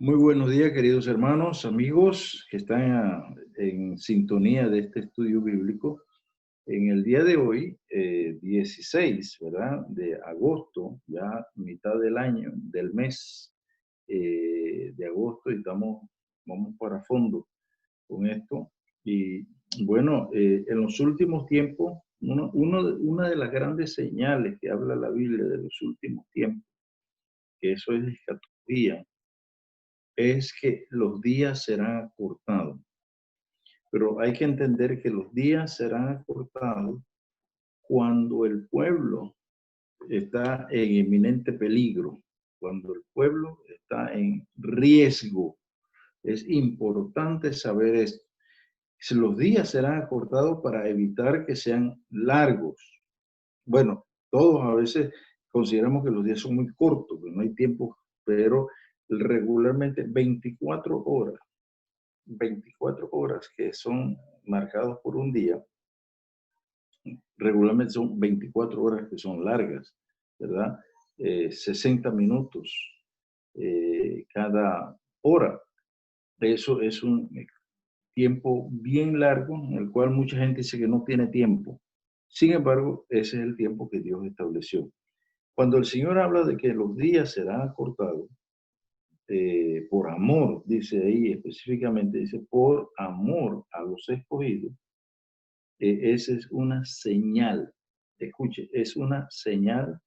Muy buenos días, queridos hermanos, amigos que están en sintonía de este estudio bíblico. En el día de hoy, 16, ¿verdad? De agosto, ya mitad del año, del mes de agosto, y vamos para fondo con esto. Y bueno, en los últimos tiempos, una de las grandes señales que habla la Biblia de los últimos tiempos, que eso es escatología, es que los días serán acortados. Pero hay que entender que los días serán acortados cuando el pueblo está en inminente peligro, cuando el pueblo está en riesgo. Es importante saber esto. Si los días serán acortados para evitar que sean largos. Bueno, todos a veces consideramos que los días son muy cortos, que no hay tiempo, pero regularmente 24 horas que son marcados por un día, regularmente son 24 horas que son largas, ¿verdad? 60 minutos cada hora. Eso es un tiempo bien largo en el cual mucha gente dice que no tiene tiempo. Sin embargo, ese es el tiempo que Dios estableció. Cuando el Señor habla de que los días serán acortados, por amor, dice ahí específicamente, dice, por amor a los escogidos, esa es una señal, escuche, es una señal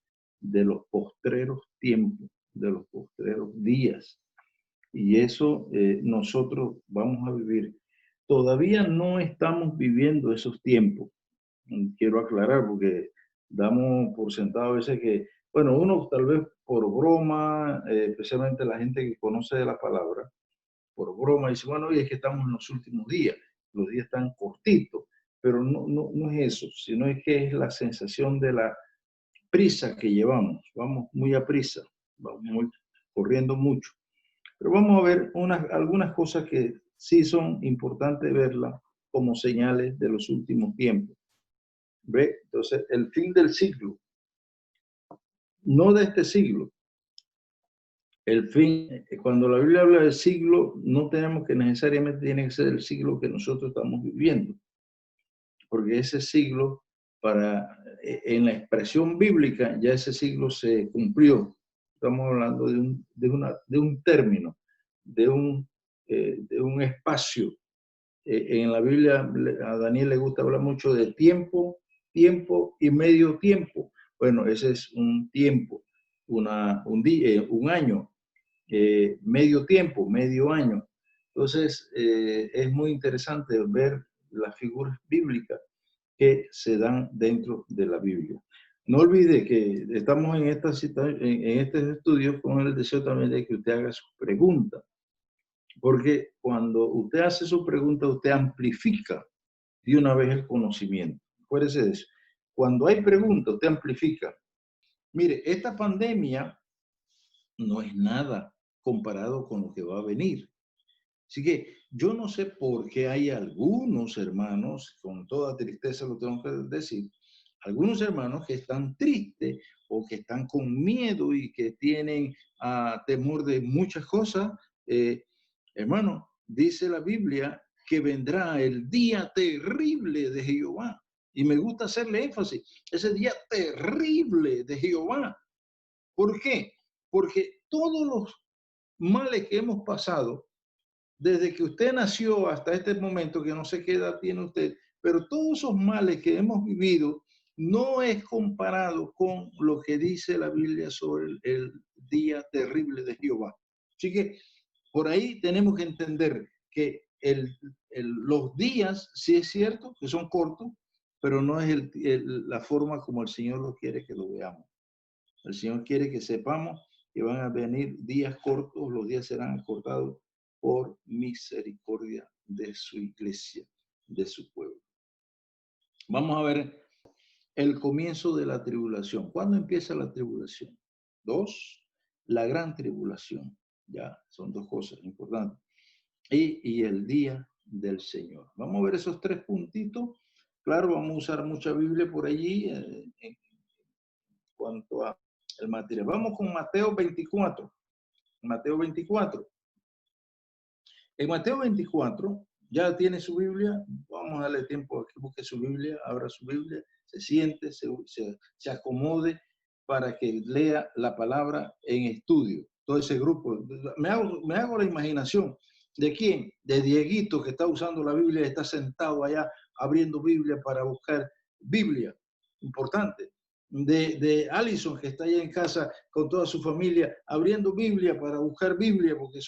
de los postreros tiempos, de los postreros días. Y eso nosotros vamos a vivir. Todavía no estamos viviendo esos tiempos. Quiero aclarar porque damos por sentado a veces que, bueno, uno tal vez por broma, especialmente la gente que conoce de la palabra, por broma dice, bueno, hoy es que estamos en los últimos días, los días están cortitos, pero no es eso, sino es que es la sensación de la prisa que llevamos, vamos muy a prisa, corriendo mucho. Pero vamos a ver algunas cosas que sí son importantes verlas como señales de los últimos tiempos. ¿Ve? Entonces, el fin del siglo, no de este siglo, el fin, cuando la Biblia habla del siglo, no tenemos que necesariamente tiene que ser el siglo que nosotros estamos viviendo, porque ese siglo, en la expresión bíblica, ya ese siglo se cumplió. Estamos hablando de un término, de un espacio. En la Biblia, a Daniel le gusta hablar mucho de tiempo, tiempo y medio tiempo. Bueno, ese es un tiempo, un día, un año, medio tiempo, medio año. Entonces, es muy interesante ver las figuras bíblicas que se dan dentro de la Biblia. No olvide que estamos en en este estudio con el deseo también de que usted haga sus preguntas, porque cuando usted hace su pregunta, usted amplifica de una vez el conocimiento. Acuérdese de eso. Cuando hay preguntas, usted amplifica. Mire, esta pandemia no es nada comparado con lo que va a venir. Así que yo no sé por qué hay algunos hermanos, con toda tristeza lo tengo que decir, algunos hermanos que están tristes o que están con miedo y que tienen temor de muchas cosas. Hermano, dice la Biblia que vendrá el día terrible de Jehová. Y me gusta hacerle énfasis, ese día terrible de Jehová. ¿Por qué? Porque todos los males que hemos pasado, desde que usted nació hasta este momento, que no sé qué edad tiene usted, pero todos esos males que hemos vivido no es comparado con lo que dice la Biblia sobre el día terrible de Jehová. Así que por ahí tenemos que entender que los días, sí es cierto que son cortos, pero no es la forma como el Señor lo quiere que lo veamos. El Señor quiere que sepamos que van a venir días cortos, los días serán acortados por misericordia de su iglesia, de su pueblo. Vamos a ver el comienzo de la tribulación. ¿Cuándo empieza la tribulación? 2, la gran tribulación. Ya, son dos cosas importantes. Y el día del Señor. Vamos a ver esos tres puntitos. Claro, vamos a usar mucha Biblia por allí en cuanto a el material. Vamos con Mateo 24. Mateo 24. En Mateo 24, ya tiene su Biblia, vamos a darle tiempo a que busque su Biblia, abra su Biblia, se siente, se acomode para que lea la palabra en estudio. Todo ese grupo, me hago la imaginación. ¿De quién? De Dieguito, que está usando la Biblia y está sentado allá abriendo Biblia para buscar Biblia. Importante. De Allison, que está allá en casa con toda su familia, abriendo Biblia para buscar Biblia, porque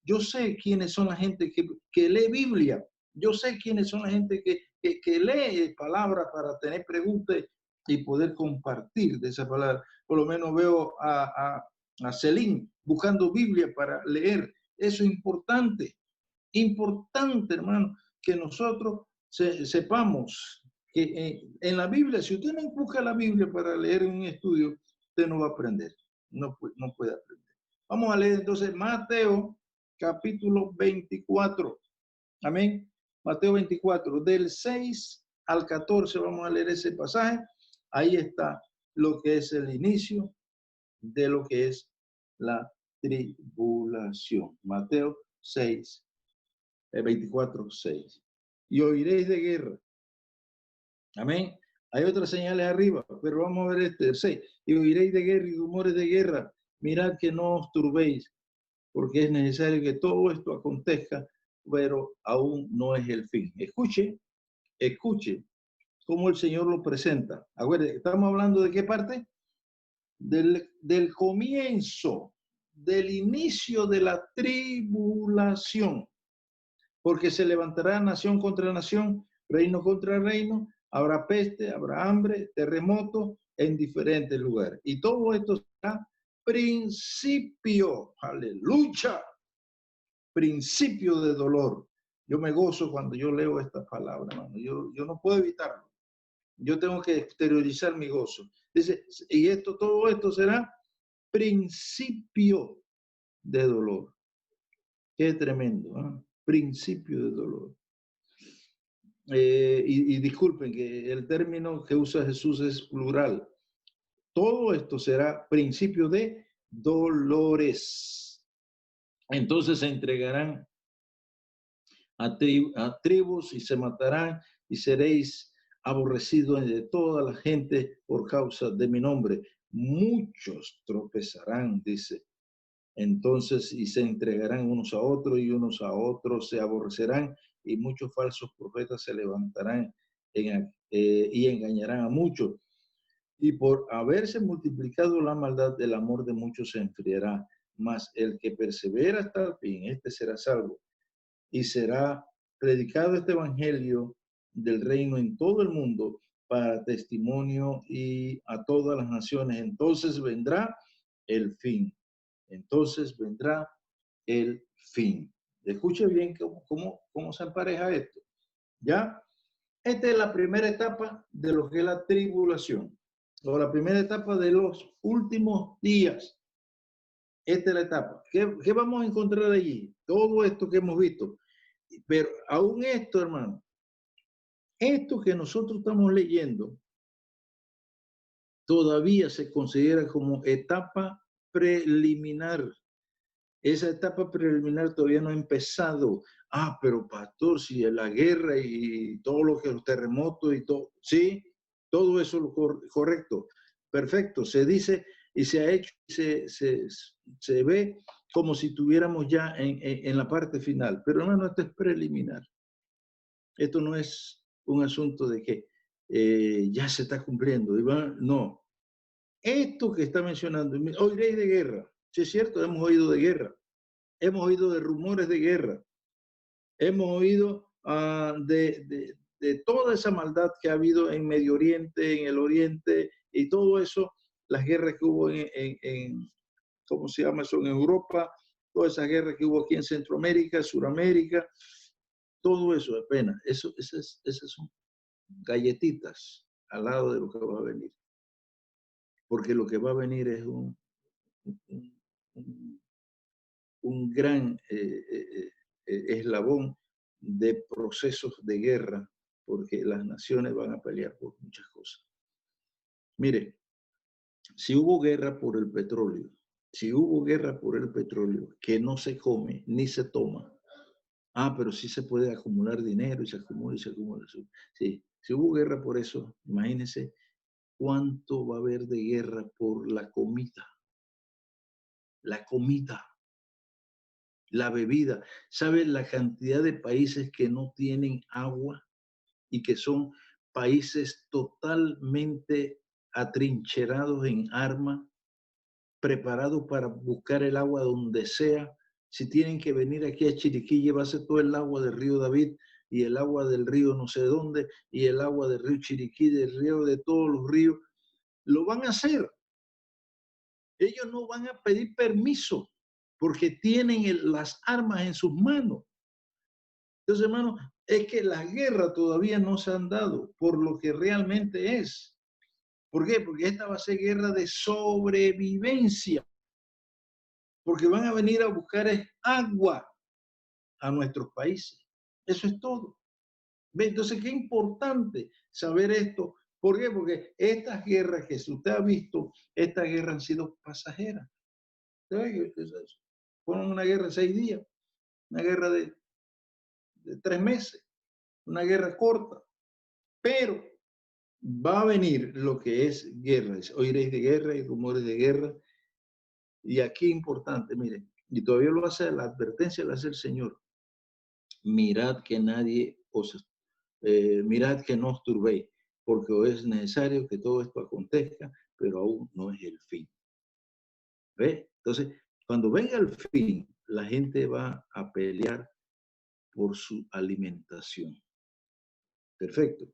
yo sé quiénes son la gente que lee Biblia, yo sé quiénes son la gente que lee palabras para tener preguntas y poder compartir de esa palabra. Por lo menos veo a Celine buscando Biblia para leer. Eso es importante, importante, hermano, que nosotros sepamos que en la Biblia, si usted no busca la Biblia para leer en un estudio, usted no va a aprender, no puede aprender. Vamos a leer entonces Mateo capítulo 24. Amén. Mateo 24, del 6 al 14, vamos a leer ese pasaje. Ahí está lo que es el inicio de lo que es la tribulación. Mateo 6, 24, 6. Y oiréis de guerra. Amén. Hay otras señales arriba, pero vamos a ver el 6. Y oiréis de guerra y rumores de guerra. Mirad que no os turbéis, porque es necesario que todo esto acontezca, pero aún no es el fin. Escuche cómo el Señor lo presenta. Acuérdense, estamos hablando de qué parte? Del comienzo, del inicio de la tribulación, porque se levantará nación contra nación, reino contra reino, habrá peste, habrá hambre, terremoto en diferentes lugares. Y todo esto será principio, aleluya, principio de dolor. Yo me gozo cuando yo leo esta palabra, hermano. Yo no puedo evitarlo. Yo tengo que exteriorizar mi gozo. Dice, y todo esto será principio de dolor. Qué tremendo, ¿eh? Principio de dolor. Y disculpen que el término que usa Jesús es plural. Todo esto será principio de dolores. Entonces se entregarán a tribus y se matarán y seréis aborrecidos de toda la gente por causa de mi nombre. Muchos tropezarán, dice. Entonces, y se entregarán unos a otros y unos a otros se aborrecerán y muchos falsos profetas se levantarán y engañarán a muchos. Y por haberse multiplicado la maldad, el amor de muchos se enfriará. Mas el que persevera hasta el fin, este será salvo. Y será predicado este evangelio del reino en todo el mundo para testimonio y a todas las naciones. Entonces vendrá el fin. Entonces vendrá el fin. Escuche bien cómo se empareja esto. ¿Ya? Esta es la primera etapa de lo que es la tribulación, o la primera etapa de los últimos días. Esta es la etapa. ¿Qué vamos a encontrar allí? Todo esto que hemos visto. Pero aún esto, hermano, esto que nosotros estamos leyendo, todavía se considera como etapa preliminar. Esa etapa preliminar todavía no ha empezado. Ah, pero pastor, si la guerra y todo lo que los terremotos y todo, sí, todo eso lo correcto, perfecto, se dice y se ha hecho, se ve como si tuviéramos ya en la parte final, pero hermano, esto es preliminar. Esto no es un asunto de que ya se está cumpliendo, no. Esto que está mencionando, oiréis de guerra, sí es cierto, hemos oído de guerra. Hemos oído de rumores de guerra. Hemos oído de toda esa maldad que ha habido en Medio Oriente, en el Oriente y todo eso, las guerras que hubo ¿cómo se llama eso? En Europa, todas esas guerras que hubo aquí en Centroamérica, Suramérica, todo eso apenas. Esas son galletitas al lado de lo que va a venir. Porque lo que va a venir es un gran eslabón de procesos de guerra, porque las naciones van a pelear por muchas cosas. Mire, si hubo guerra por el petróleo, que no se come ni se toma, Pero sí se puede acumular dinero y se acumula y se acumula. Sí, si hubo guerra por eso, imagínense cuánto va a haber de guerra por la comida, la bebida. ¿Saben la cantidad de países que no tienen agua y que son países totalmente atrincherados en armas, preparados para buscar el agua donde sea? Si tienen que venir aquí a Chiriquí, llevarse todo el agua del río David y el agua del río no sé dónde y el agua del río Chiriquí, del río de todos los ríos, lo van a hacer. Ellos no van a pedir permiso porque tienen las armas en sus manos. Entonces, hermano, es que las guerras todavía no se han dado por lo que realmente es. ¿Por qué? Porque esta va a ser guerra de sobrevivencia. Porque van a venir a buscar agua a nuestros países. Eso es todo. ¿Ve? Entonces, qué importante saber esto. ¿Por qué? Porque estas guerras que usted ha visto, estas guerras han sido pasajeras. Fueron una guerra de 6 días, una guerra de 3 meses, una guerra corta. Pero va a venir lo que es guerra. Oiréis de guerra y rumores de guerra. Y aquí importante, miren, y todavía lo hace, la advertencia la hace el Señor. Mirad que nadie mirad que no os turbéis, porque es necesario que todo esto acontezca, pero aún no es el fin. ¿Ve? Entonces, cuando venga el fin, la gente va a pelear por su alimentación. Perfecto.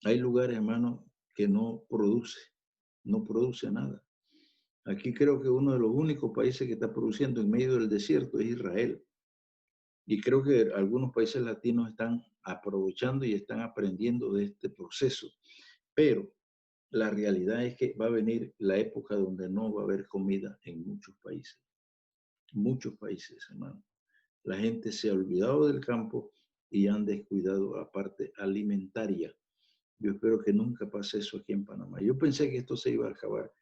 Hay lugares, hermano, que no produce nada. Aquí creo que uno de los únicos países que está produciendo en medio del desierto es Israel. Y creo que algunos países latinos están aprovechando y están aprendiendo de este proceso. Pero la realidad es que va a venir la época donde no va a haber comida en muchos países. Muchos países, hermano. La gente se ha olvidado del campo y han descuidado la parte alimentaria. Yo espero que nunca pase eso aquí en Panamá. Yo pensé que esto se iba a acabar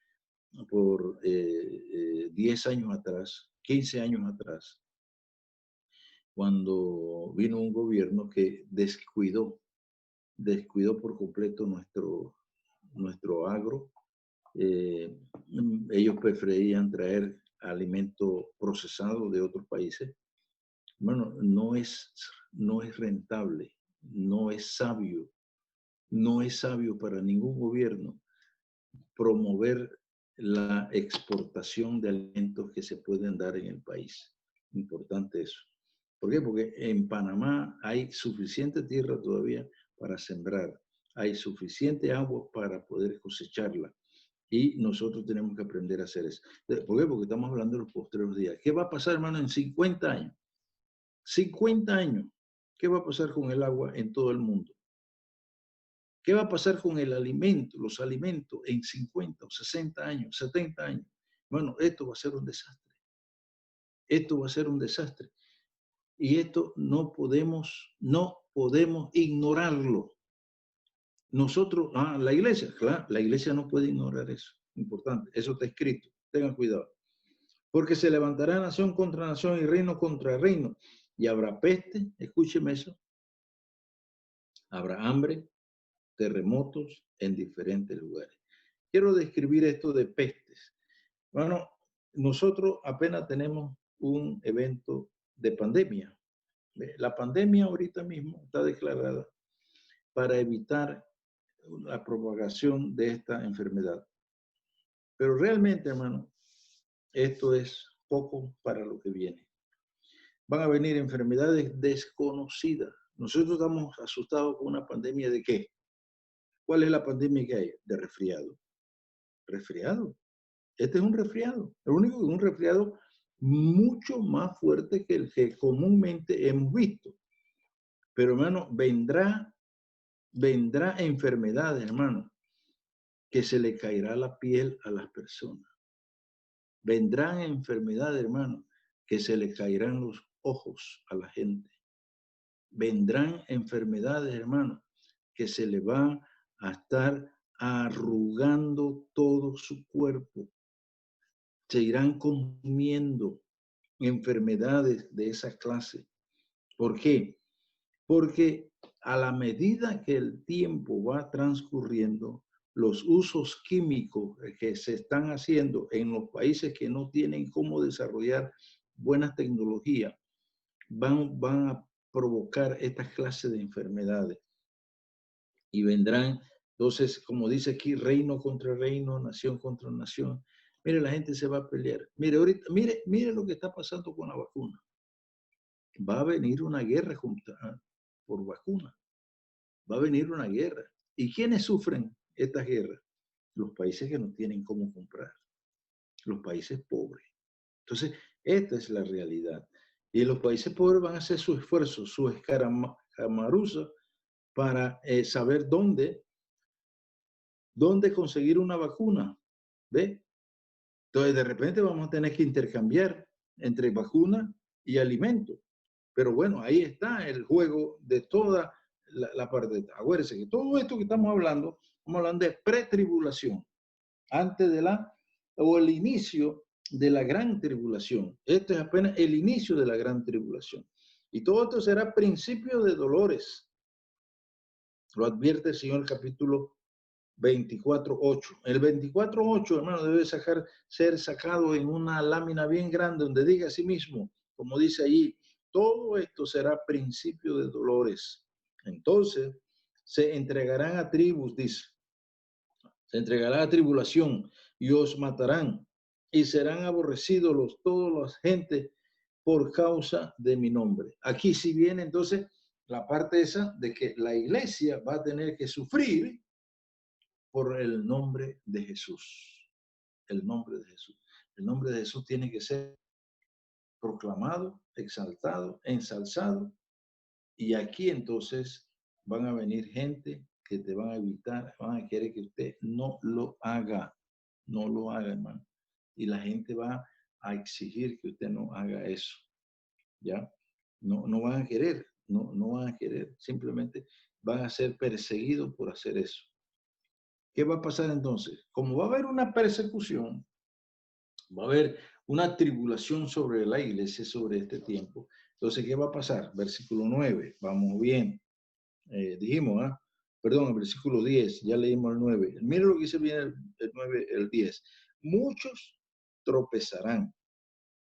por 10 años atrás, 15 años atrás, cuando vino un gobierno que descuidó por completo nuestro agro. Ellos preferían traer alimento procesado de otros países. Bueno, no es rentable, no es sabio para ningún gobierno promover la exportación de alimentos que se pueden dar en el país. Importante eso. ¿Por qué? Porque en Panamá hay suficiente tierra todavía para sembrar, hay suficiente agua para poder cosecharla y nosotros tenemos que aprender a hacer eso. ¿Por qué? Porque estamos hablando de los postreros días. ¿Qué va a pasar, hermano, en 50 años? 50 años. ¿Qué va a pasar con el agua en todo el mundo? ¿Qué va a pasar con el alimento, los alimentos en 50 o 60 años, 70 años? Bueno, esto va a ser un desastre. Esto va a ser un desastre. Y esto no podemos ignorarlo. Nosotros, la iglesia, claro, la iglesia no puede ignorar eso. Importante, eso está escrito. Tengan cuidado. Porque se levantará nación contra nación y reino contra reino. Y habrá peste, escúcheme eso. Habrá hambre, terremotos en diferentes lugares. Quiero describir esto de pestes. Bueno, nosotros apenas tenemos un evento de pandemia. La pandemia ahorita mismo está declarada para evitar la propagación de esta enfermedad. Pero realmente, hermano, esto es poco para lo que viene. Van a venir enfermedades desconocidas. Nosotros estamos asustados con una pandemia ¿de qué? ¿Cuál es la pandemia que hay? De resfriado. Resfriado. Este es un resfriado. Lo único que es un resfriado mucho más fuerte que el que comúnmente hemos visto. Pero, hermano, vendrá enfermedades, hermano, que se le caerá la piel a las personas. Vendrán enfermedades, hermano, que se le caerán los ojos a la gente. Vendrán enfermedades, hermano, que se le va a estar arrugando todo su cuerpo. Se irán consumiendo enfermedades de esa clase. ¿Por qué? Porque a la medida que el tiempo va transcurriendo, los usos químicos que se están haciendo en los países que no tienen cómo desarrollar buenas tecnologías van a provocar estas clases de enfermedades y vendrán, entonces, como dice aquí, reino contra reino, nación contra nación. Mire, la gente se va a pelear. Mire, ahorita, mire lo que está pasando con la vacuna. Va a venir una guerra por vacuna. Va a venir una guerra. ¿Y quiénes sufren estas guerras? Los países que no tienen cómo comprar, los países pobres. Entonces, esta es la realidad. Y los países pobres van a hacer su esfuerzo, su escaramuza para saber dónde conseguir una vacuna. ¿Ve? Entonces, de repente vamos a tener que intercambiar entre vacuna y alimento. Pero bueno, ahí está el juego de toda la parte. Acuérdense que todo esto que estamos hablando de pretribulación, antes de o el inicio de la gran tribulación. Esto es apenas el inicio de la gran tribulación. Y todo esto será principio de dolores. Lo advierte el Señor capítulo 24:8. El 24:8, hermano, debe ser sacado en una lámina bien grande donde diga a sí mismo, como dice allí, todo esto será principio de dolores. Entonces, se entregarán a tribus, dice. Se entregará a tribulación y os matarán y serán aborrecidos todos los gentes por causa de mi nombre. Aquí sí viene entonces la parte esa de que la iglesia va a tener que sufrir por el nombre de Jesús. El nombre de Jesús. El nombre de Jesús tiene que ser proclamado, exaltado, ensalzado. Y aquí entonces van a venir gente que te van a evitar, van a querer que usted no lo haga. No lo haga, hermano. Y la gente va a exigir que usted no haga eso. ¿Ya? No van a querer, no van a querer. Simplemente van a ser perseguidos por hacer eso. ¿Qué va a pasar entonces? Como va a haber una persecución, va a haber una tribulación sobre la iglesia, sobre este tiempo. Entonces, ¿qué va a pasar? Versículo 9, vamos bien. Dijimos, perdón, el versículo 10, ya leímos el 9. Mira lo que dice bien el 9, el 10. Muchos tropezarán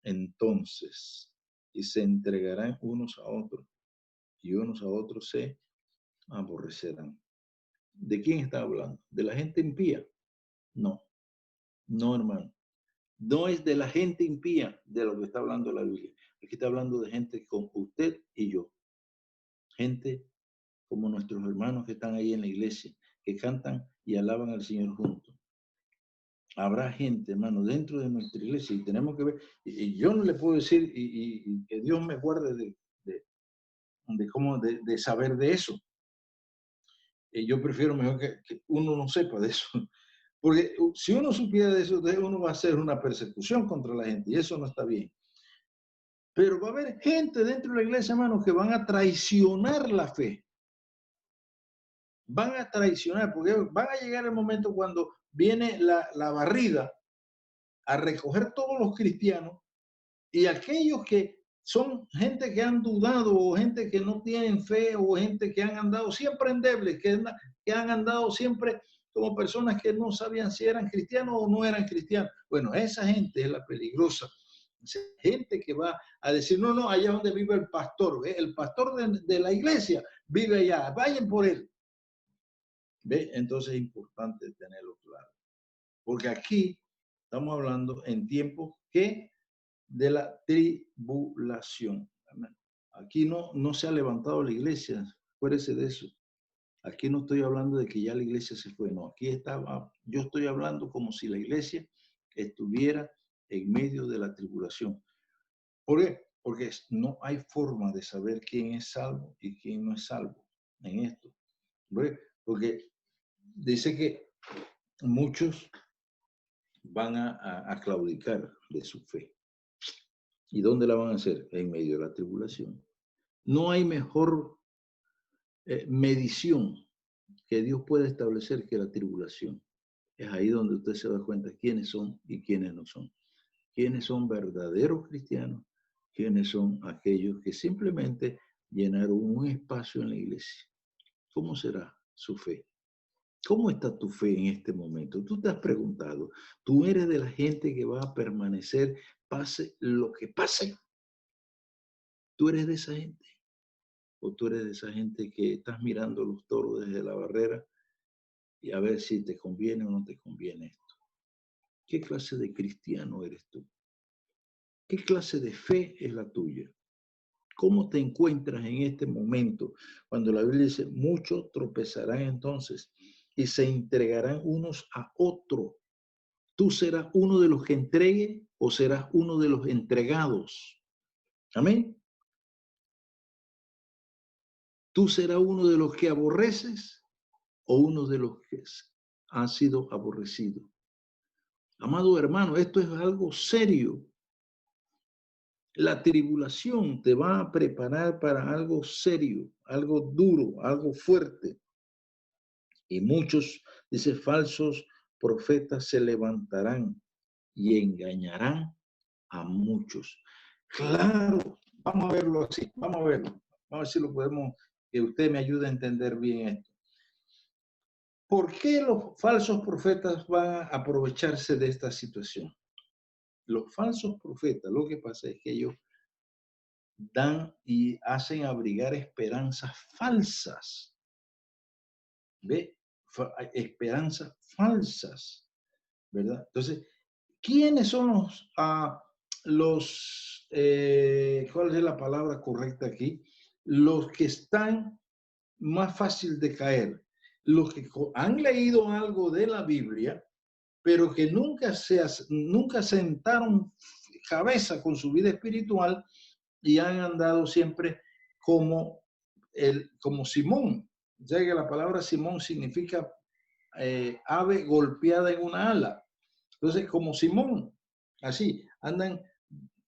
entonces y se entregarán unos a otros y unos a otros se aborrecerán. ¿De quién está hablando? ¿De la gente impía? No, no, hermano. No es de la gente impía de lo que está hablando la Biblia. Aquí está hablando de gente como usted y yo. Gente como nuestros hermanos que están ahí en la iglesia, que cantan y alaban al Señor juntos. Habrá gente, hermano, dentro de nuestra iglesia y tenemos que ver, y yo no le puedo decir, y que Dios me guarde de saber de eso. Yo prefiero mejor que uno no sepa de eso. Porque si uno supiera de eso, uno va a hacer una persecución contra la gente y eso no está bien. Pero va a haber gente dentro de la iglesia, hermano, que van a traicionar la fe. Van a traicionar, porque van a llegar el momento cuando viene la barrida a recoger todos los cristianos y aquellos que son gente que han dudado o gente que no tienen fe o gente que han andado siempre endebles, que han andado siempre como personas que no sabían si eran cristianos o no eran cristianos. Bueno, esa gente es la peligrosa. Esa gente que va a decir, no, allá donde vive el pastor, ¿ve? El pastor de la iglesia vive allá, vayan por él. ¿Ve? Entonces es importante tenerlo claro. Porque aquí estamos hablando en tiempos que de la tribulación. Aquí no se ha levantado la iglesia, acuérdese de eso. Aquí no estoy hablando de que ya la iglesia se fue, no, aquí yo estoy hablando como si la iglesia estuviera en medio de la tribulación. ¿Por qué? Porque no hay forma de saber quién es salvo y quién no es salvo en esto. ¿Ve? Porque dice que muchos van a claudicar de su fe. ¿Y dónde la van a hacer? En medio de la tribulación. No hay mejor medición que Dios puede establecer que la tribulación. Es ahí donde usted se da cuenta quiénes son y quiénes no son. Quiénes son verdaderos cristianos, quiénes son aquellos que simplemente llenar un espacio en la iglesia. ¿Cómo será su fe? ¿Cómo está tu fe en este momento? Tú te has preguntado, ¿tú eres de la gente que va a permanecer pase lo que pase? ¿Tú eres de esa gente? ¿O tú eres de esa gente que estás mirando los toros desde la barrera y a ver si te conviene o no te conviene esto? ¿Qué clase de cristiano eres tú? ¿Qué clase de fe es la tuya? ¿Cómo te encuentras en este momento? Cuando la Biblia dice, muchos tropezarán entonces y se entregarán unos a otros. ¿Tú serás uno de los que entregue o serás uno de los entregados? Amén. ¿Tú serás uno de los que aborreces o uno de los que han sido aborrecidos? Amado hermano, esto es algo serio. La tribulación te va a preparar para algo serio, algo duro, algo fuerte. Y muchos, dice, falsos profetas se levantarán y engañarán a muchos. Claro, vamos a verlo así, vamos a verlo. Vamos a ver si lo podemos, que usted me ayude a entender bien esto. ¿Por qué los falsos profetas van a aprovecharse de esta situación? Los falsos profetas, lo que pasa es que ellos dan y hacen abrigar esperanzas falsas. ¿Ve? Esperanzas falsas, ¿verdad? Entonces, ¿quiénes son cuál es la palabra correcta aquí? Los que están más fácil de caer, los que han leído algo de la Biblia, pero que nunca sentaron cabeza con su vida espiritual y han andado siempre como Simón. Ya que la palabra Simón significa ave golpeada en una ala. Entonces, como Simón, así, andan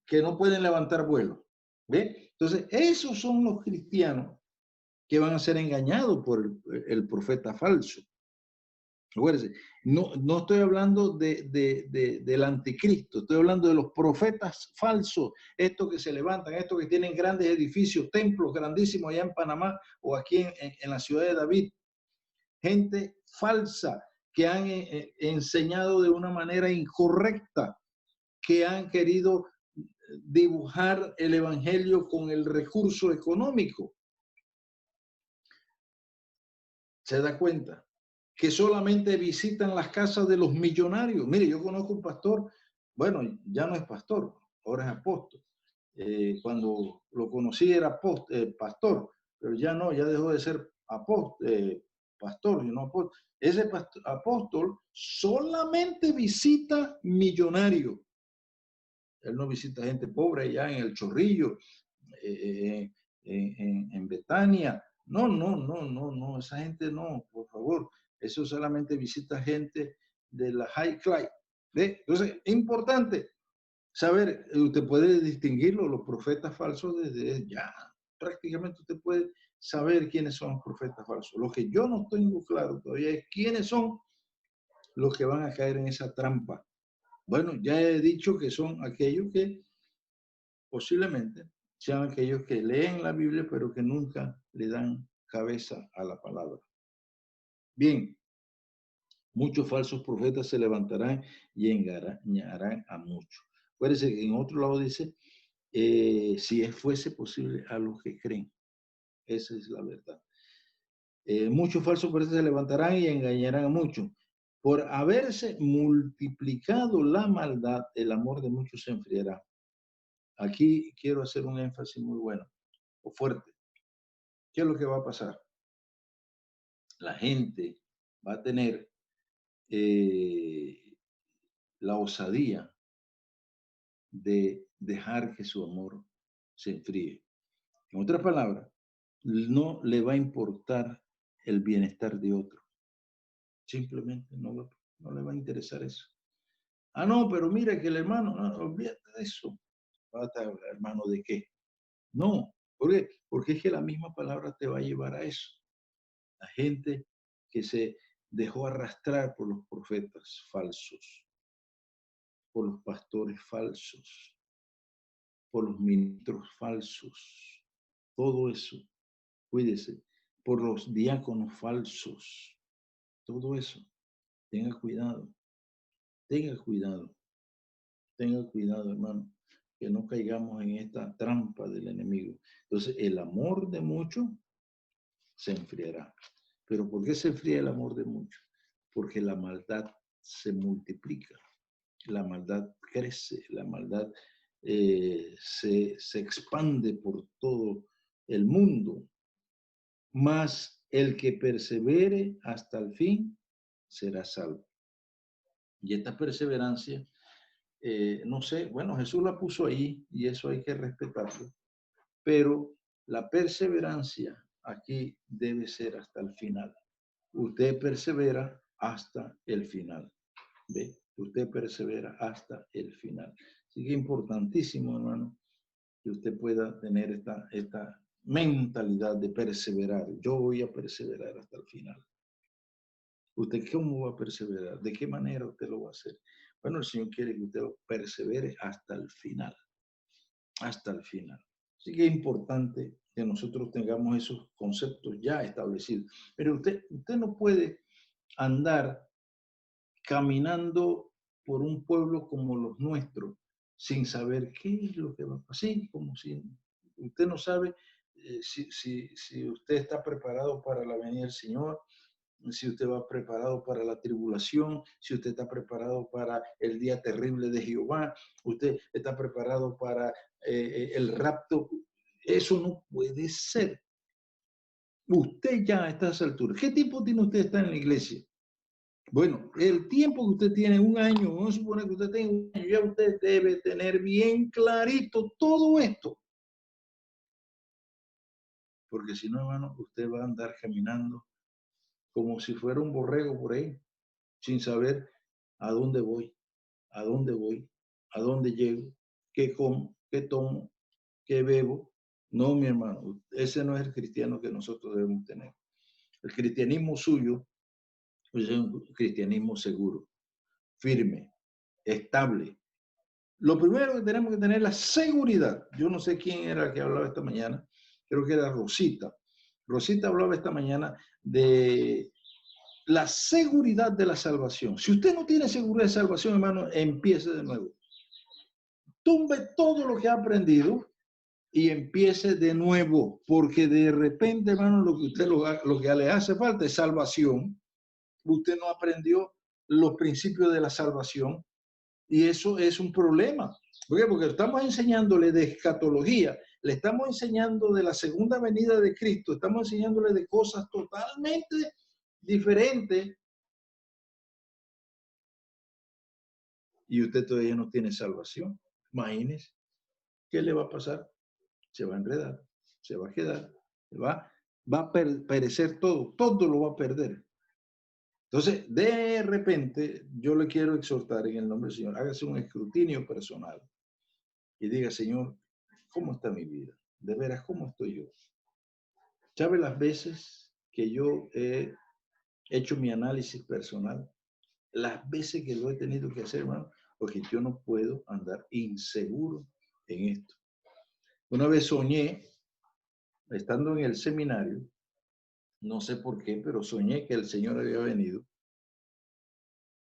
que no pueden levantar vuelo. ¿Ve? Entonces, esos son los cristianos que van a ser engañados por el profeta falso. Acuérdense, no estoy hablando del anticristo, estoy hablando de los profetas falsos, estos que se levantan, estos que tienen grandes edificios, templos grandísimos allá en Panamá o aquí en la ciudad de David. Gente falsa que han enseñado de una manera incorrecta, que han querido dibujar el evangelio con el recurso económico. ¿Se da cuenta? Que solamente visitan las casas de los millonarios. Mire, yo conozco un pastor, bueno, ya no es pastor, ahora es apóstol. Cuando lo conocí era pastor, pero ya no, ya dejó de ser pastor, no apóstol. Ese apóstol solamente visita millonarios. Él no visita gente pobre allá en el Chorrillo, en Betania. No, esa gente no, por favor. Eso solamente visita gente de la high class. ¿Ve? Entonces, es importante saber, usted puede distinguirlo, los profetas falsos, desde ya. Prácticamente usted puede saber quiénes son los profetas falsos. Lo que yo no tengo claro todavía es quiénes son los que van a caer en esa trampa. Bueno, ya he dicho que son aquellos que posiblemente sean aquellos que leen la Biblia, pero que nunca le dan cabeza a la palabra. Bien, muchos falsos profetas se levantarán y engañarán a muchos. Acuérdense que en otro lado dice, si fuese posible a los que creen. Esa es la verdad. Muchos falsos profetas se levantarán y engañarán a muchos. Por haberse multiplicado la maldad, el amor de muchos se enfriará. Aquí quiero hacer un énfasis muy bueno o fuerte. ¿Qué es lo que va a pasar? La gente va a tener la osadía de dejar que su amor se enfríe. En otras palabras, no le va a importar el bienestar de otro. Simplemente no le va a interesar eso. Ah, no, pero mira que el hermano, no, olvídate de eso. ¿Hermano de qué? No, ¿por qué? Porque es que la misma palabra te va a llevar a eso. La gente que se dejó arrastrar por los profetas falsos, por los pastores falsos, por los ministros falsos. todo eso, cuídese, por los diáconos falsos, todo eso, tenga cuidado, tenga cuidado, tenga cuidado, hermano, que no caigamos en esta trampa del enemigo. Entonces, el amor de muchos se enfriará. ¿Pero por qué se enfría el amor de muchos? Porque la maldad se multiplica, la maldad crece, la maldad se expande por todo el mundo. Mas el que persevere hasta el fin será salvo. Y esta perseverancia, no sé, bueno, Jesús la puso ahí y eso hay que respetarlo, pero la perseverancia aquí debe ser hasta el final. Usted persevera hasta el final. ¿Ve? Usted persevera hasta el final. Así que es importantísimo, hermano, que usted pueda tener esta mentalidad de perseverar. Yo voy a perseverar hasta el final. ¿Usted cómo va a perseverar? ¿De qué manera usted lo va a hacer? Bueno, el Señor quiere que usted persevere hasta el final. Hasta el final. Así que es importante que nosotros tengamos esos conceptos ya establecidos. Pero usted no puede andar caminando por un pueblo como los nuestros sin saber qué es lo que va a pasar. Así como si usted no sabe si usted está preparado para la venida del Señor, si usted va preparado para la tribulación, si usted está preparado para el día terrible de Jehová, usted está preparado para el rapto. Eso no puede ser. Usted ya a estas alturas, ¿qué tiempo tiene usted de estar en la iglesia? Bueno, el tiempo que usted tiene, un año, vamos a suponer que usted tenga un año, ya usted debe tener bien clarito todo esto. Porque si no, hermano, usted va a andar caminando como si fuera un borrego por ahí, sin saber a dónde voy, a dónde voy, a dónde llego, qué como, qué tomo, qué bebo. No, mi hermano, ese no es el cristiano que nosotros debemos tener. El cristianismo suyo es un cristianismo seguro, firme, estable. Lo primero que tenemos que tener es la seguridad. Yo no sé quién era el que hablaba esta mañana, creo que era Rosita. Rosita hablaba esta mañana de la seguridad de la salvación. Si usted no tiene seguridad de salvación, hermano, empiece de nuevo. Tumbe todo lo que ha aprendido y empiece de nuevo, porque de repente, hermano, lo que le hace falta es salvación. Usted no aprendió los principios de la salvación y eso es un problema. ¿Por qué? Porque estamos enseñándole de escatología, le estamos enseñando de la segunda venida de Cristo, estamos enseñándole de cosas totalmente diferentes y usted todavía no tiene salvación. Imagínese, ¿qué le va a pasar? Se va a enredar, se va a quedar, va a perecer todo, todo lo va a perder. Entonces, de repente, yo le quiero exhortar en el nombre del Señor, hágase un escrutinio personal y diga, Señor, ¿cómo está mi vida? De veras, ¿cómo estoy yo? ¿Sabe las veces que yo he hecho mi análisis personal? Las veces que lo he tenido que hacer, hermano, porque yo no puedo andar inseguro en esto. Una vez soñé, estando en el seminario, no sé por qué, pero soñé que el Señor había venido.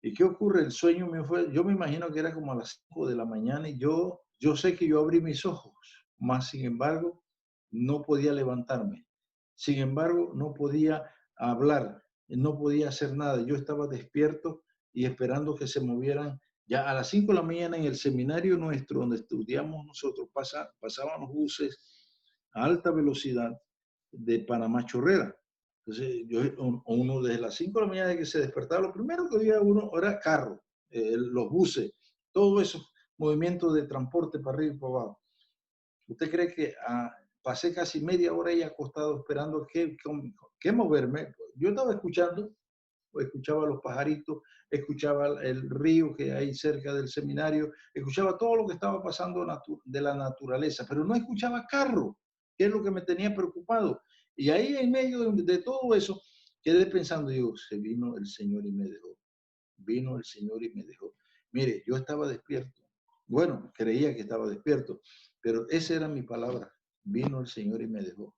¿Y qué ocurre? El sueño me fue, yo me imagino que era como a las 5 de la mañana y yo sé que yo abrí mis ojos, más sin embargo, no podía levantarme. Sin embargo, no podía hablar, no podía hacer nada. Yo estaba despierto y esperando que se movieran. Ya a las 5 de la mañana en el seminario nuestro, donde estudiamos nosotros, pasaban los buses a alta velocidad de Panamá Chorrera. Entonces, uno desde las 5 de la mañana que se despertaba, lo primero que veía uno era carro, los buses, todos esos movimientos de transporte para arriba y para abajo. ¿Usted cree que pasé casi media hora ahí acostado esperando que moverme? Yo estaba escuchando, escuchaba los pajaritos, escuchaba el río que hay cerca del seminario, escuchaba todo lo que estaba pasando de la naturaleza, pero no escuchaba carro, que es lo que me tenía preocupado. Y ahí en medio de todo eso, quedé pensando, digo, se vino el Señor y me dejó. Vino el Señor y me dejó. Mire, yo estaba despierto. Bueno, creía que estaba despierto, pero esa era mi palabra. Vino el Señor y me dejó.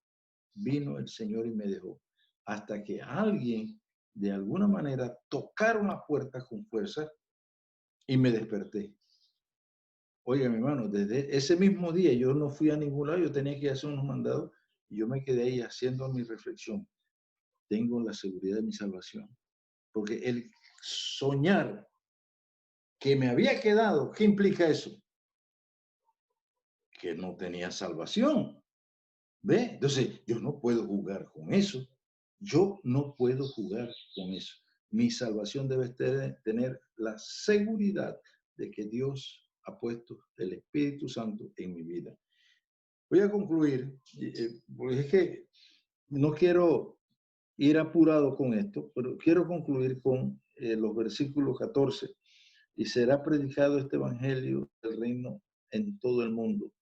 Vino el Señor y me dejó. Hasta que alguien, de alguna manera, tocaron la puerta con fuerza y me desperté. Oiga, mi hermano, desde ese mismo día yo no fui a ningún lado, yo tenía que hacer unos mandados y yo me quedé ahí haciendo mi reflexión. Tengo la seguridad de mi salvación. Porque el soñar que me había quedado, ¿qué implica eso? Que no tenía salvación. ¿Ve? Entonces, yo no puedo jugar con eso. Yo no puedo jugar con eso. Mi salvación debe tener la seguridad de que Dios ha puesto el Espíritu Santo en mi vida. Voy a concluir, porque es que no quiero ir apurado con esto, pero quiero concluir con los versículos 14. Y será predicado este evangelio del reino en todo el mundo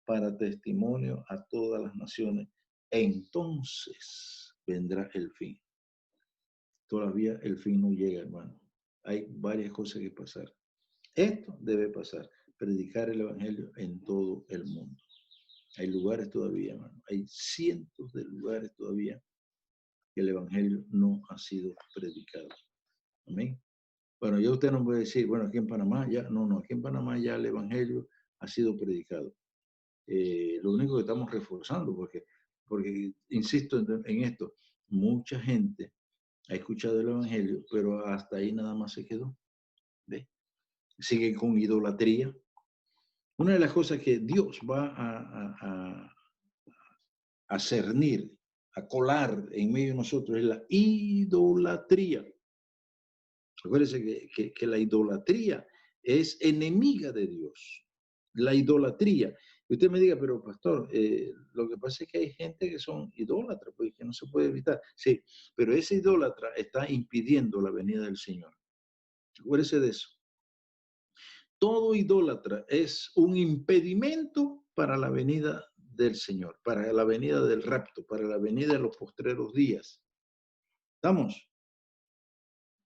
para testimonio a todas las naciones. Entonces vendrá el fin. Todavía el fin no llega, hermano. Hay varias cosas que pasar. Esto debe pasar, predicar el evangelio en todo el mundo. Hay lugares todavía, hermano. Hay cientos de lugares todavía que el evangelio no ha sido predicado. Amén. Bueno, ya usted no puede decir, bueno, aquí en Panamá ya, no, aquí en Panamá ya el evangelio ha sido predicado. Lo único que estamos reforzando, porque insisto en esto, mucha gente ha escuchado el evangelio, pero hasta ahí nada más se quedó. ¿Ve? Sigue con idolatría. Una de las cosas que Dios va a cernir, a colar en medio de nosotros es la idolatría. Acuérdense que la idolatría es enemiga de Dios. La idolatría. Y usted me diga, pero pastor, lo que pasa es que hay gente que son idólatras, pues que no se puede evitar. Sí, pero ese idólatra está impidiendo la venida del Señor. Acuérdese de eso. Todo idólatra es un impedimento para la venida del Señor, para la venida del rapto, para la venida de los postreros días. ¿Estamos?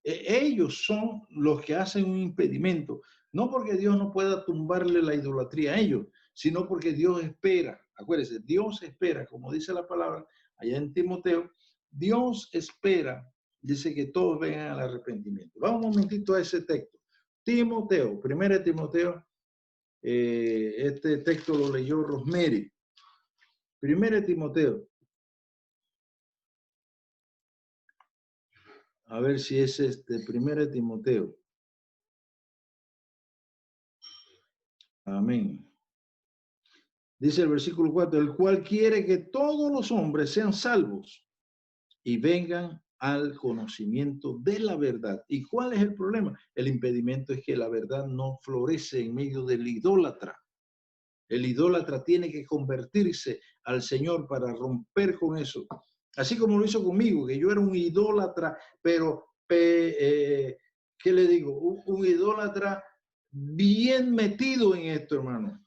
Ellos son los que hacen un impedimento, no porque Dios no pueda tumbarle la idolatría a ellos, sino porque Dios espera, acuérdense, Dios espera, como dice la palabra allá en Timoteo, Dios espera, dice que todos vengan al arrepentimiento. Vamos un momentito a ese texto. Timoteo, 1 Timoteo, este texto lo leyó Rosemary. 1 Timoteo. A ver si es 1 Timoteo. Amén. Dice el versículo 4, el cual quiere que todos los hombres sean salvos y vengan al conocimiento de la verdad. ¿Y cuál es el problema? El impedimento es que la verdad no florece en medio del idólatra. El idólatra tiene que convertirse al Señor para romper con eso. Así como lo hizo conmigo, que yo era un idólatra, pero, ¿qué le digo? Un idólatra bien metido en esto, hermano.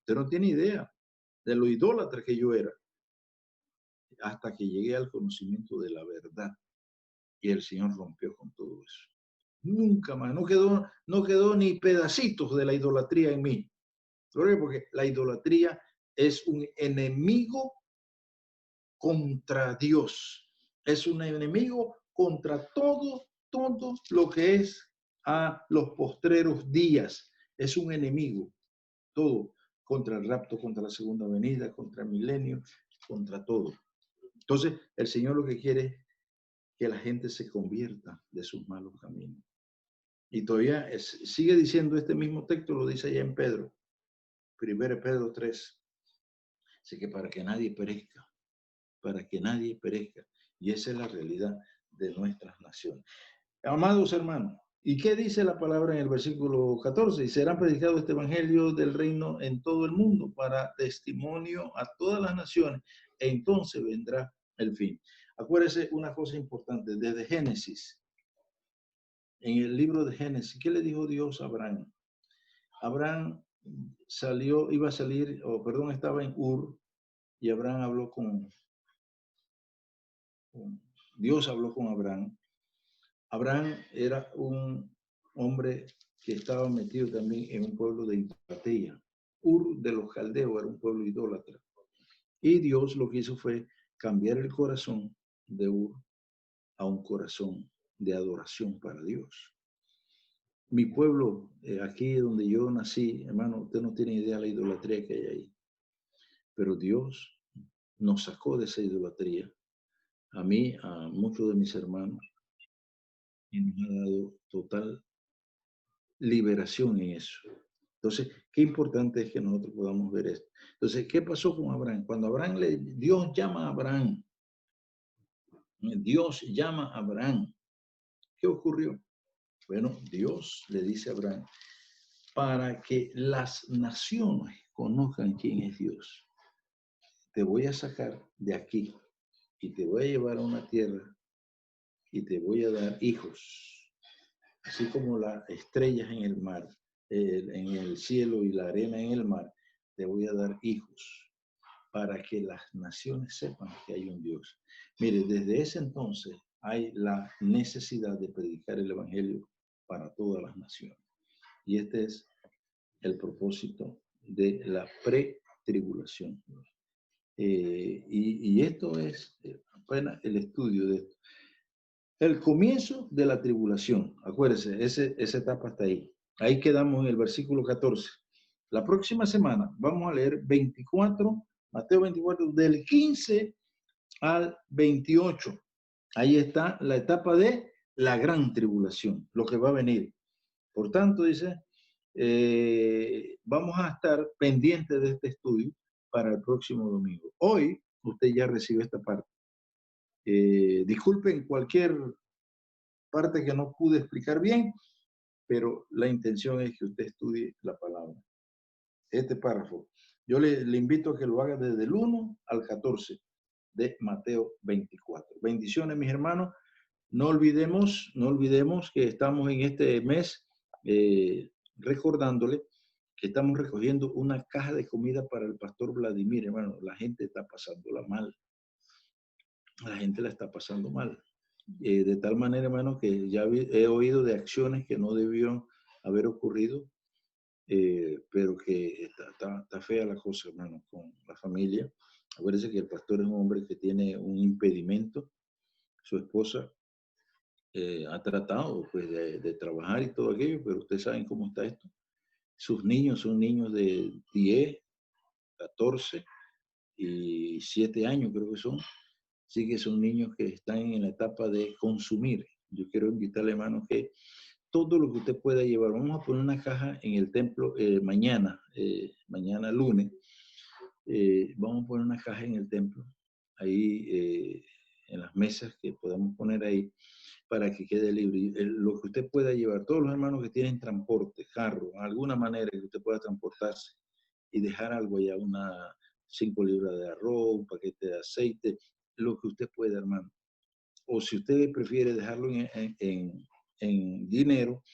Usted no tiene idea de lo idólatra que yo era, hasta que llegué al conocimiento de la verdad y el Señor rompió con todo eso. Nunca más, no quedó ni pedacitos de la idolatría en mí. Porque la idolatría es un enemigo contra Dios, es un enemigo contra todo lo que es a los postreros días, es un enemigo, todo, contra el rapto, contra la segunda venida, contra el milenio, contra todo. Entonces, el Señor lo que quiere es que la gente se convierta de sus malos caminos. Y todavía sigue diciendo este mismo texto, lo dice allá en Pedro, 1 Pedro 3. Así que para que nadie perezca, para que nadie perezca. Y esa es la realidad de nuestras naciones. Amados hermanos, ¿y qué dice la palabra en el versículo 14? Y será predicado este evangelio del reino en todo el mundo para testimonio a todas las naciones. E entonces vendrá el fin. Acuérdese una cosa importante, desde Génesis, en el libro de Génesis, ¿qué le dijo Dios a Abraham? Abraham iba a salir, estaba en Ur, y Abraham habló Dios habló con Abraham. Abraham era un hombre que estaba metido también en un pueblo de idolatría. Ur de los Caldeos era un pueblo idólatra. Y Dios lo que hizo fue cambiar el corazón de Ur a un corazón de adoración para Dios. Mi pueblo, aquí donde yo nací, hermano, usted no tiene idea de la idolatría que hay ahí. Pero Dios nos sacó de esa idolatría, a mí, a muchos de mis hermanos, y nos ha dado total liberación en eso. Entonces, qué importante es que nosotros podamos ver esto. Entonces, ¿qué pasó con Abraham? Cuando Dios llama a Abraham, Dios llama a Abraham, ¿qué ocurrió? Bueno, Dios le dice a Abraham, para que las naciones conozcan quién es Dios, te voy a sacar de aquí y te voy a llevar a una tierra y te voy a dar hijos, así como las estrellas en el mar, en el cielo y la arena en el mar, te voy a dar hijos para que las naciones sepan que hay un Dios. Mire, desde ese entonces hay la necesidad de predicar el evangelio para todas las naciones. Y este es el propósito de la pretribulación. Y esto es apenas el estudio de esto. El comienzo de la tribulación, acuérdense, esa etapa está ahí. Ahí quedamos en el versículo 14. La próxima semana vamos a leer 24, Mateo 24, del 15 al 28. Ahí está la etapa de la gran tribulación, lo que va a venir. Por tanto, dice, vamos a estar pendientes de este estudio para el próximo domingo. Hoy usted ya recibe esta parte. Disculpen cualquier parte que no pude explicar bien, pero la intención es que usted estudie la palabra. Este párrafo, yo le invito a que lo haga desde el 1 al 14 de Mateo 24. Bendiciones, mis hermanos. No olvidemos que estamos en este mes recordándole que estamos recogiendo una caja de comida para el pastor Vladimir, hermano. La gente está pasándola mal. La gente la está pasando mal. De tal manera, hermano, que ya he oído de acciones que no debieron haber ocurrido, pero que está fea la cosa, hermano, con la familia. Acuérdense que el pastor es un hombre que tiene un impedimento. Su esposa ha tratado pues, de trabajar y todo aquello, pero ustedes saben cómo está esto. Sus niños son niños de 10, 14 y 7 años, creo que son. Así que son niños que están en la etapa de consumir. Yo quiero invitarle, hermano, que todo lo que usted pueda llevar, vamos a poner una caja en el templo mañana lunes, vamos a poner una caja en el templo, ahí en las mesas que podamos poner ahí, para que quede libre. Lo que usted pueda llevar, todos los hermanos que tienen transporte, carro, alguna manera que usted pueda transportarse y dejar algo allá, 5 libras de arroz, un paquete de aceite, lo que usted pueda, hermano. O si usted prefiere dejarlo en dinero,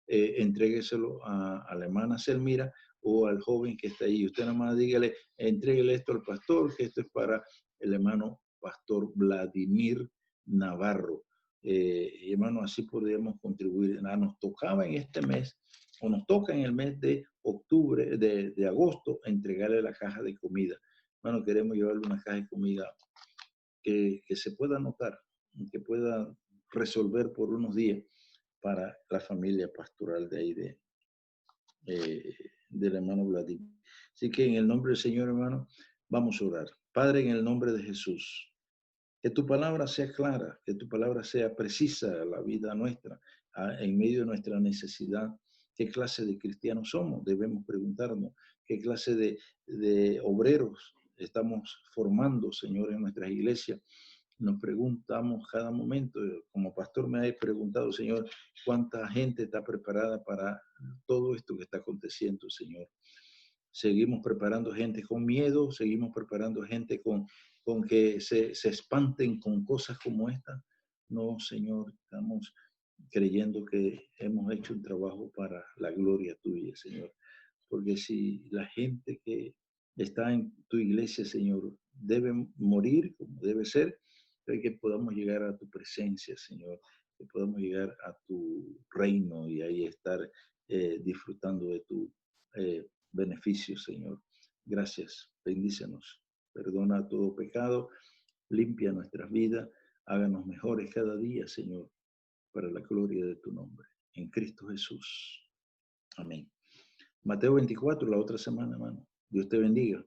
entrégueselo a la hermana Selmira o al joven que está ahí. Usted nada más dígale, entréguele esto al pastor, que esto es para el hermano pastor Vladimir Navarro. Hermano, así podríamos contribuir. Nos tocaba en este mes, o nos toca en el mes de octubre, de agosto, entregarle la caja de comida. Hermano, queremos llevarle una caja de comida que se pueda anotar, que pueda resolver por unos días para la familia pastoral de ahí del hermano Vladimir. Así que en el nombre del Señor, hermano, vamos a orar. Padre, en el nombre de Jesús, que tu palabra sea clara, que tu palabra sea precisa a la vida nuestra, en medio de nuestra necesidad. ¿Qué clase de cristianos somos? Debemos preguntarnos. ¿Qué clase de obreros estamos formando, Señor, en nuestras iglesias? Nos preguntamos cada momento, como pastor me ha preguntado, Señor, cuánta gente está preparada para todo esto que está aconteciendo, Señor. Seguimos preparando gente con miedo, seguimos preparando gente con que se espanten con cosas como esta. No, Señor, estamos creyendo que hemos hecho un trabajo para la gloria tuya, Señor. Porque si la gente que está en tu iglesia, Señor, debe morir como debe ser, pero que podamos llegar a tu presencia, Señor, que podamos llegar a tu reino y ahí estar disfrutando de tu beneficios, Señor. Gracias, bendícenos, perdona todo pecado, limpia nuestras vidas, háganos mejores cada día, Señor, para la gloria de tu nombre. En Cristo Jesús. Amén. Mateo 24, la otra semana, hermano. Dios te bendiga.